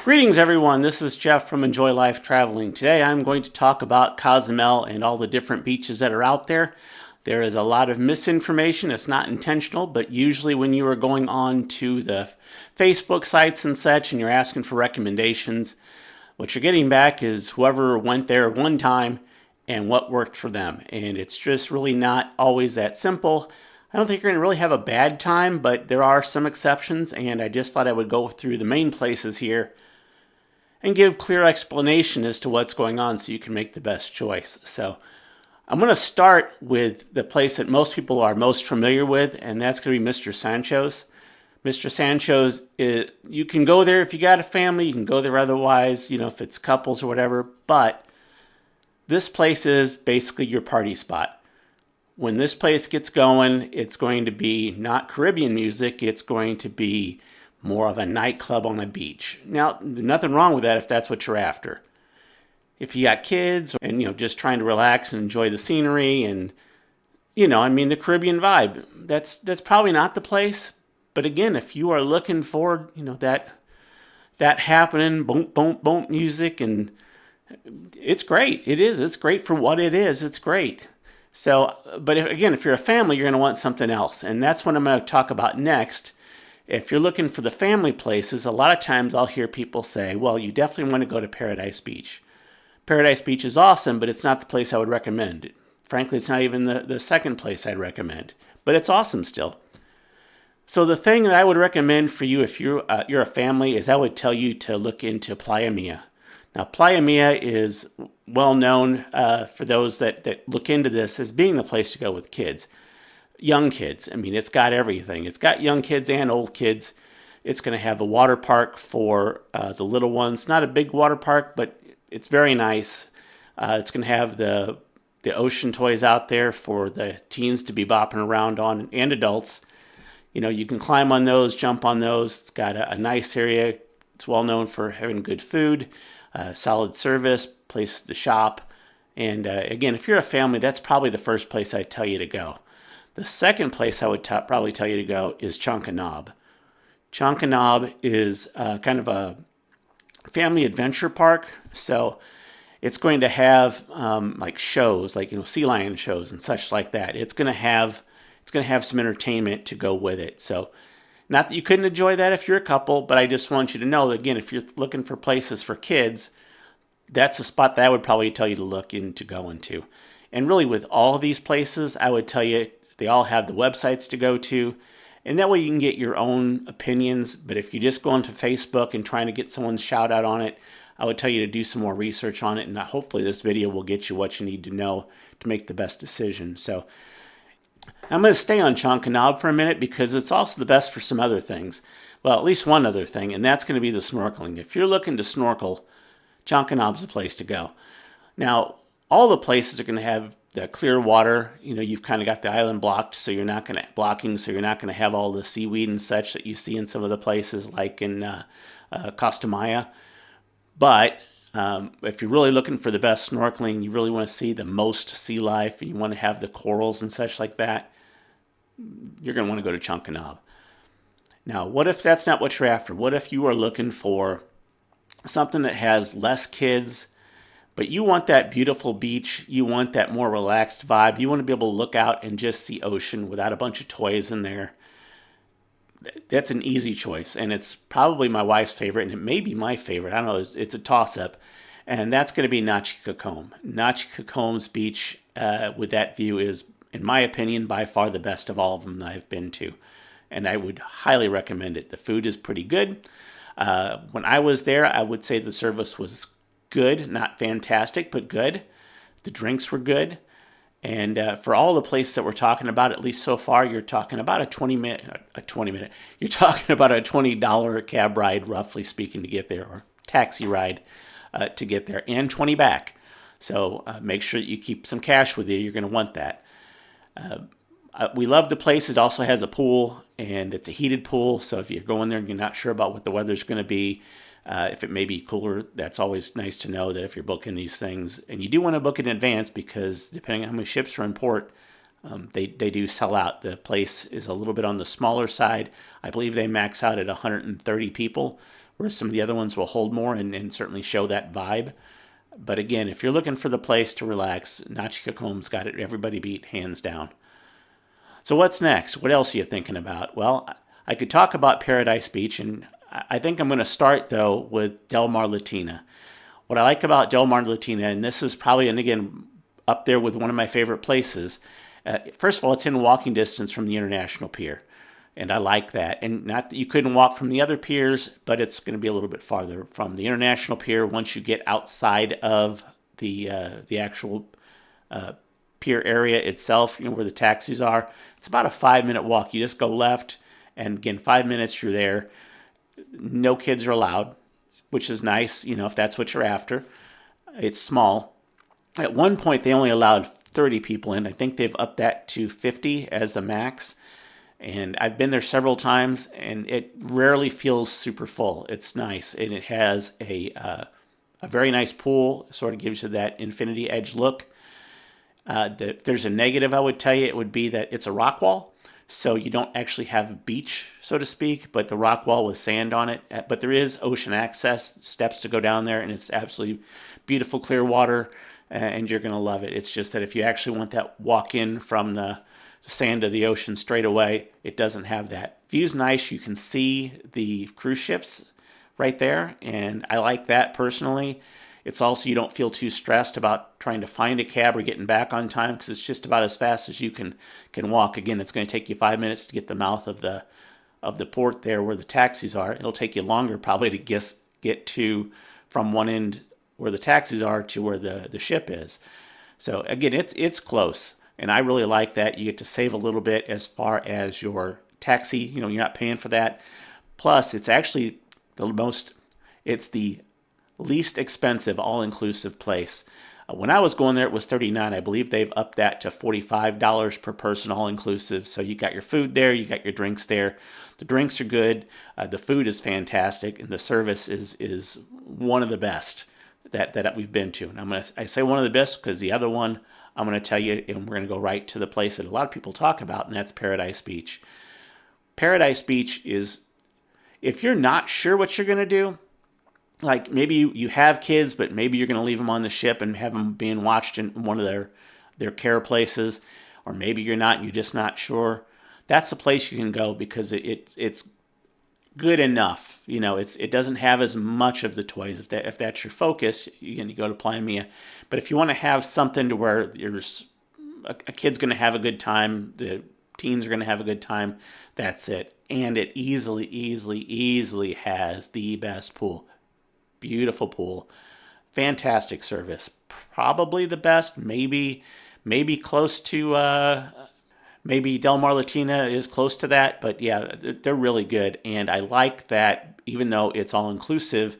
Greetings, everyone. This is Jeff from Enjoy Life Traveling. Today I'm going to talk about Cozumel and all the different beaches that are out there. There is a lot of misinformation. It's not intentional, but usually when you are going on to the Facebook sites and such and you're asking for recommendations, what you're getting back is whoever went there one time and what worked for them. And it's just really not always that simple. I don't think you're going to really have a bad time, but there are some exceptions, and I just thought I would go through the main places here and give clear explanation as to what's going on so you can make the best choice. So I'm going to start with the place that most people are most familiar with, and that's going to be Mr. Sancho's. Mr. Sancho's, you can go there if you got a family, you can go there otherwise, if it's couples or whatever, but this place is basically your party spot. When this place gets going, it's going to be not Caribbean music, it's going to be more of a nightclub on a beach. Now, there's nothing wrong with that if that's what you're after. If you got kids and, just trying to relax and enjoy the scenery and, the Caribbean vibe, that's probably not the place. But again, if you are looking for, that happening, boom, boom, boom music, and it's great. It is. It's great for what it is. It's great. So, but if you're a family, you're going to want something else. And that's what I'm going to talk about next. If you're looking for the family places, a lot of times I'll hear people say, well, you definitely want to go to Paradise Beach. Paradise Beach is awesome, but it's not the place I would recommend. Frankly, it's not even the second place I'd recommend. But it's awesome still. So the thing that I would recommend for you if you're a family is I would tell you to look into Playa Mia. Now, Playa Mia is well known for those that look into this as being the place to go with kids. Young kids. It's got everything. It's got young kids and old kids. It's going to have a water park for the little ones. Not a big water park, but it's very nice. It's going to have the ocean toys out there for the teens to be bopping around on, and adults. You can climb on those, jump on those. It's got a nice area. It's well known for having good food, solid service, places to shop. And again, if you're a family, that's probably the first place I'd tell you to go. The second place I would probably tell you to go is Chonka Chonka is kind of a family adventure park. So it's going to have like shows, like sea lion shows and such like that. It's going to have some entertainment to go with it. So not that you couldn't enjoy that if you're a couple, but I just want you to know, again, if you're looking for places for kids, that's a spot that I would probably tell you to look into going to. And really with all of these places, I would tell you they all have the websites to go to, and that way you can get your own opinions. But if you just go into Facebook and trying to get someone's shout out on it, I would tell you to do some more research on it, and hopefully this video will get you what you need to know to make the best decision. So I'm going to stay on Chonka for a minute because it's also the best for some other things. Well, at least one other thing, and that's going to be the snorkeling. If you're looking to snorkel, Chonka is the place to go. Now, all the places are going to have the clear water. You've kind of got the island blocked, so you're not going to have all the seaweed and such that you see in some of the places like in Costa Maya. But if you're really looking for the best snorkeling, you really want to see the most sea life, and you want to have the corals and such like that, you're going to want to go to Chonka. Now, what if that's not what you're after? What if you are looking for something that has less kids, but you want that beautiful beach, you want that more relaxed vibe, you want to be able to look out and just see ocean without a bunch of toys in there? That's an easy choice, and it's probably my wife's favorite, and it may be my favorite. I don't know, it's a toss-up, and that's going to be Nachi-Cocom. Nachi-Cocom's beach with that view is, in my opinion, by far the best of all of them that I've been to, and I would highly recommend it. The food is pretty good. When I was there, I would say the service was good, not fantastic, but good. The drinks were good. And for all the places that we're talking about, at least so far, you're talking about you're talking about a $20 cab ride, roughly speaking, to get there, or taxi ride to get there, and 20 back. So make sure that you keep some cash with you. You're going to want that. We love the place. It also has a pool, and it's a heated pool. So if you're going there and you're not sure about what the weather's going to be, if it may be cooler, that's always nice to know that if you're booking these things. And you do want to book in advance because depending on how many ships are in port, they do sell out. The place is a little bit on the smaller side. I believe they max out at 130 people, whereas some of the other ones will hold more and certainly show that vibe. But again, if you're looking for the place to relax, Nachikakom's got it everybody beat, hands down. So what's next? What else are you thinking about? Well, I could talk about Paradise Beach, and I think I'm going to start, though, with Del Mar Latina. What I like about Del Mar Latina, and this is probably, and again, up there with one of my favorite places, first of all, it's in walking distance from the International Pier. And I like that. And not that you couldn't walk from the other piers, but it's going to be a little bit farther from the International Pier once you get outside of the actual pier area itself, where the taxis are. It's about a 5-minute walk. You just go left, and again, 5 minutes, you're there. No kids are allowed, which is nice, if that's what you're after. It's small. At one point, they only allowed 30 people in. I think they've upped that to 50 as the max. And I've been there several times, and it rarely feels super full. It's nice, and it has a very nice pool. Sort of gives you that infinity edge look. If there's a negative, I would tell you, it would be that it's a rock wall. So you don't actually have a beach, so to speak, but the rock wall with sand on it. But there is ocean access, steps to go down there, and it's absolutely beautiful, clear water, and you're going to love it. It's just that if you actually want that walk in from the sand of the ocean straight away, it doesn't have that. View's nice. You can see the cruise ships right there, and I like that personally. It's also, you don't feel too stressed about trying to find a cab or getting back on time, because it's just about as fast as you can walk. Again, it's going to take you 5 minutes to get the mouth of the port there where the taxis are. It'll take you longer probably to get to from one end where the taxis are to where the ship is. So again, it's close. And I really like that. You get to save a little bit as far as your taxi. You're not paying for that. Plus, it's actually it's the least expensive all-inclusive place. When I was going there, it was $39. I believe they've upped that to $45 per person all-inclusive. So you got your food there, you got your drinks there. The drinks are good. The food is fantastic, and the service is one of the best that we've been to. And I say one of the best because the other one, I'm going to tell you, and we're going to go right to the place that a lot of people talk about, and that's Paradise Beach. Paradise Beach is, if you're not sure what you're going to do, like maybe you have kids, but maybe you're going to leave them on the ship and have them being watched in one of their care places, or maybe you're not, and you're just not sure, that's the place you can go because it's good enough. It doesn't have as much of the toys. If that's your focus, you go to Playa Mia. But if you want to have something to where there's a kid's going to have a good time, the teens are going to have a good time, that's it. And it easily has the best pool. Beautiful pool. Fantastic service. Probably the best. Maybe close to maybe Del Mar Latina is close to that, but yeah, they're really good. And I like that even though it's all inclusive,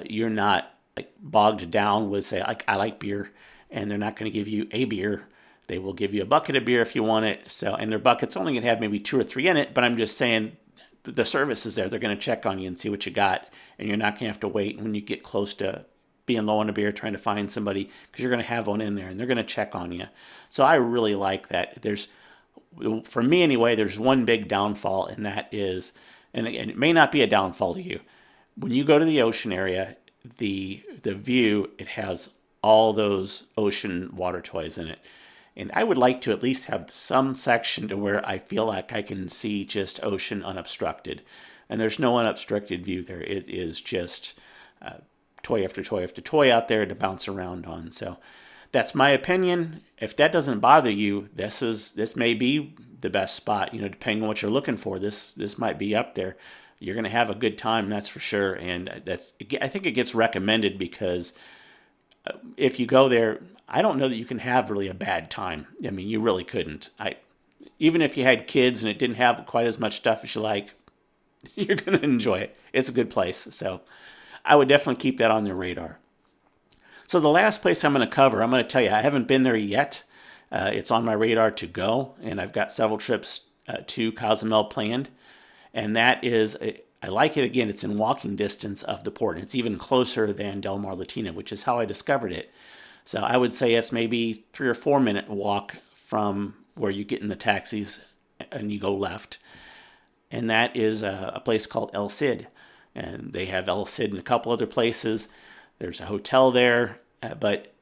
you're not like bogged down with, say, I like beer, and they're not going to give you a beer. They will give you a bucket of beer if you want it. So, and their bucket's only going to have maybe 2 or 3 in it, but I'm just saying the service is there. They're going to check on you and see what you got, and you're not going to have to wait when you get close to being low on a beer trying to find somebody, because you're going to have one in there, and they're going to check on you. So I really like that. For me anyway, there's one big downfall, and that is, and it may not be a downfall to you, when you go to the ocean area, the view, it has all those ocean water toys in it. And I would like to at least have some section to where I feel like I can see just ocean unobstructed. And there's no unobstructed view there. It is just toy after toy after toy out there to bounce around on. So that's my opinion. If that doesn't bother you, this may be the best spot. Depending on what you're looking for, this might be up there. You're going to have a good time, that's for sure. And I think it gets recommended because if you go there, I don't know that you can have really a bad time. I mean, you really couldn't. Even if you had kids and it didn't have quite as much stuff as you like, you're going to enjoy it. It's a good place. So I would definitely keep that on your radar. So the last place I'm going to cover, I'm going to tell you, I haven't been there yet. It's on my radar to go, and I've got several trips to Cozumel planned. And that is, I like it. Again, it's in walking distance of the port. And it's even closer than Del Mar Latina, which is how I discovered it. So I would say it's maybe 3 or 4 minute walk from where you get in the taxis and you go left. And that is a place called El Cid. and they have El Cid in a couple other places. There's a hotel there, but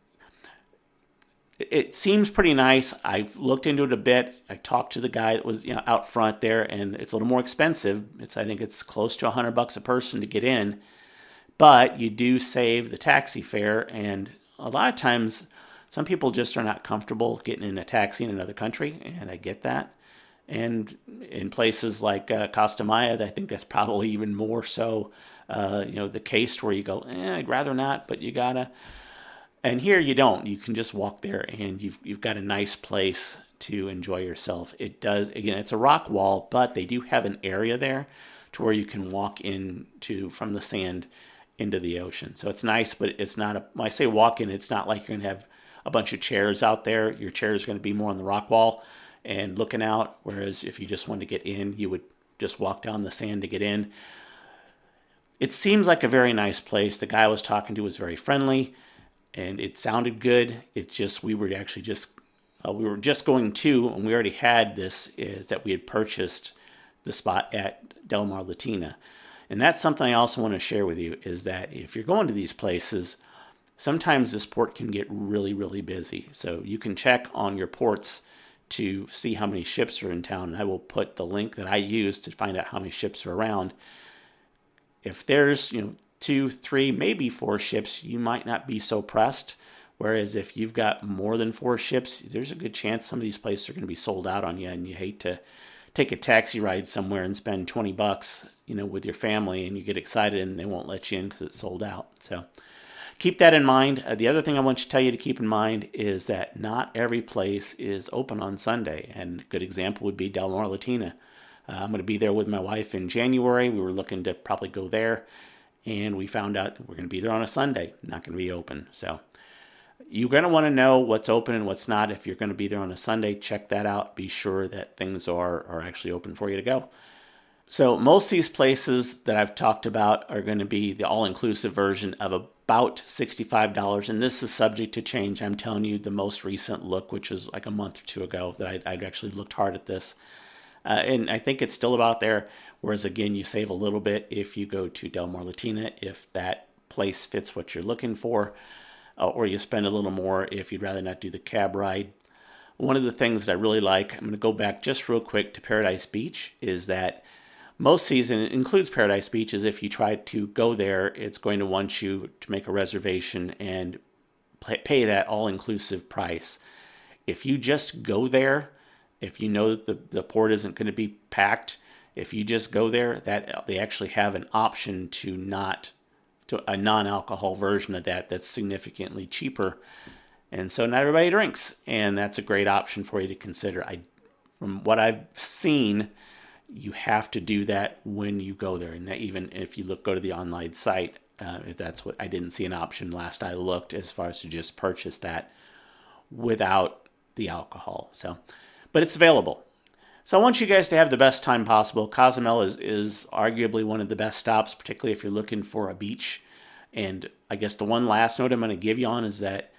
it seems pretty nice. I looked into it a bit. I talked to the guy that was out front there, and it's a little more expensive. I think it's close to $100 a person to get in, but you do save the taxi fare. And a lot of times, some people just are not comfortable getting in a taxi in another country, and I get that. And in places like Costa Maya, I think that's probably even more so, the case where you go, I'd rather not, but you gotta. And here you don't. You can just walk there, and you've got a nice place to enjoy yourself. It does, again, it's a rock wall, but they do have an area there to where you can walk into from the sand into the ocean. So it's nice, but it's not when I say walk in, it's not like you're gonna have a bunch of chairs out there. Your chair is going to be more on the rock wall and looking out. Whereas if you just wanted to get in, you would just walk down the sand to get in. It seems like a very nice place. The guy I was talking to was very friendly, and it sounded good. It's just we were just going to, and we already had this, is that we had purchased the spot at Del Mar Latina. And that's something I also want to share with you, is that if you're going to these places, sometimes this port can get really, really busy. So you can check on your ports to see how many ships are in town. And I will put the link that I use to find out how many ships are around. If there's, 2, 3, maybe 4 ships, you might not be so pressed. Whereas if you've got more than 4 ships, there's a good chance some of these places are going to be sold out on you, and you hate to take a taxi ride somewhere and spend $20, with your family, and you get excited and they won't let you in because it's sold out. So keep that in mind. The other thing I want to tell you to keep in mind is that not every place is open on Sunday. And a good example would be Del Mar Latina. I'm going to be there with my wife in January. We were looking to probably go there, and we found out we're going to be there on a Sunday, not going to be open. So you're going to want to know what's open and what's not. If you're going to be there on a Sunday, check that out. Be sure that things are actually open for you to go. So most of these places that I've talked about are going to be the all-inclusive version of about $65, and this is subject to change. I'm telling you the most recent look, which was like a month or 2 ago, that I'd actually looked hard at this. And I think it's still about there, whereas again, you save a little bit if you go to Del Mar Latina, if that place fits what you're looking for, or you spend a little more if you'd rather not do the cab ride. One of the things that I really like, I'm going to go back just real quick to Paradise Beach, is that most season, it includes Paradise Beach, is if you try to go there, it's going to want you to make a reservation and pay that all-inclusive price. If you just go there, if you know that the port isn't going to be packed, if you just go there, that they actually have an option to a non-alcohol version of that's significantly cheaper. And so not everybody drinks, and that's a great option for you to consider. From what I've seen, you have to do that when you go there. And even if you go to the online site, if that's what I didn't see an option last I looked, as far as to just purchase that without the alcohol. But it's available. So I want you guys to have the best time possible. Cozumel is arguably one of the best stops, particularly if you're looking for a beach. And I guess the one last note I'm going to give you on is that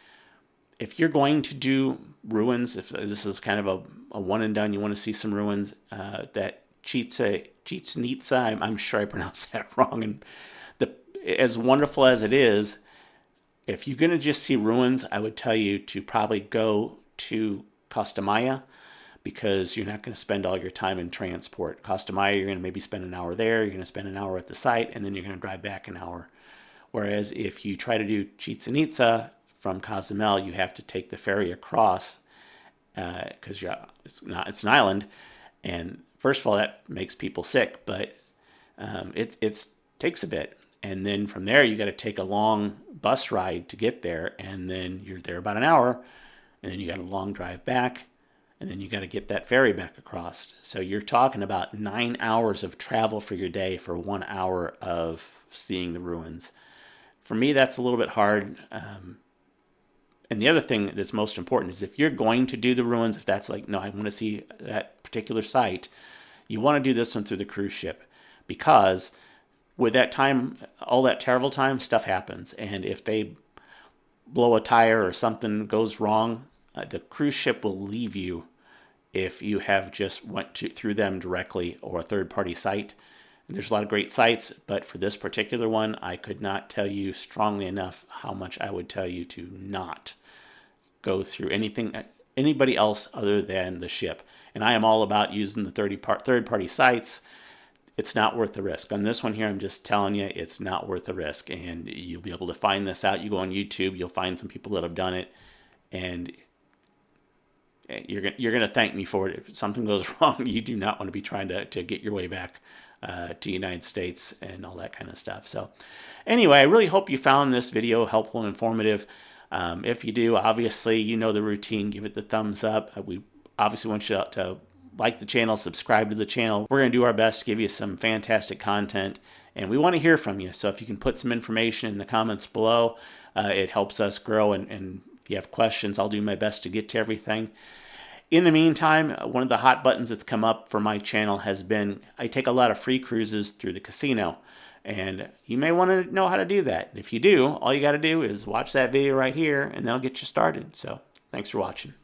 if you're going to do ruins, if this is kind of a one and done, you want to see some ruins, that Chichen Itza, I'm sure I pronounced that wrong. And as wonderful as it is, if you're going to just see ruins, I would tell you to probably go to Costa Maya, because you're not going to spend all your time in transport. Costa Maya, you're going to maybe spend an hour there, you're going to spend an hour at the site, and then you're going to drive back an hour. Whereas if you try to do Chichen Itza from Cozumel, you have to take the ferry across, because it's an island, and first of all, that makes people sick, but it takes a bit. And then from there, you got to take a long bus ride to get there, and then you're there about an hour, and then you got a long drive back, and then you got to get that ferry back across. So you're talking about 9 hours of travel for your day for 1 hour of seeing the ruins. For me, that's a little bit hard. And the other thing that's most important is if you're going to do the ruins, if that's like, no, I want to see that particular site, you want to do this one through the cruise ship, because with that time, all that travel time, stuff happens. And if they blow a tire or something goes wrong, the cruise ship will leave you if you have just went through them directly or a third-party site. And there's a lot of great sites, but for this particular one, I could not tell you strongly enough how much I would tell you to not go through anybody else other than the ship. And I am all about using the third-party sites. It's not worth the risk. On this one here, I'm just telling you, it's not worth the risk. And you'll be able to find this out. You go on YouTube, you'll find some people that have done it, and you're going to thank me for it. If something goes wrong, you do not want to be trying to get your way back to the United States and all that kind of stuff. So anyway, I really hope you found this video helpful and informative. If you do, obviously, you know the routine. Give it the thumbs up. We obviously want you to like the channel, subscribe to the channel. We're going to do our best to give you some fantastic content, and we want to hear from you. So if you can put some information in the comments below, it helps us grow. And if you have questions, I'll do my best to get to everything. In the meantime, one of the hot buttons that's come up for my channel has been, I take a lot of free cruises through the casino. And you may want to know how to do that. If you do, all you got to do is watch that video right here, and that'll get you started. So thanks for watching.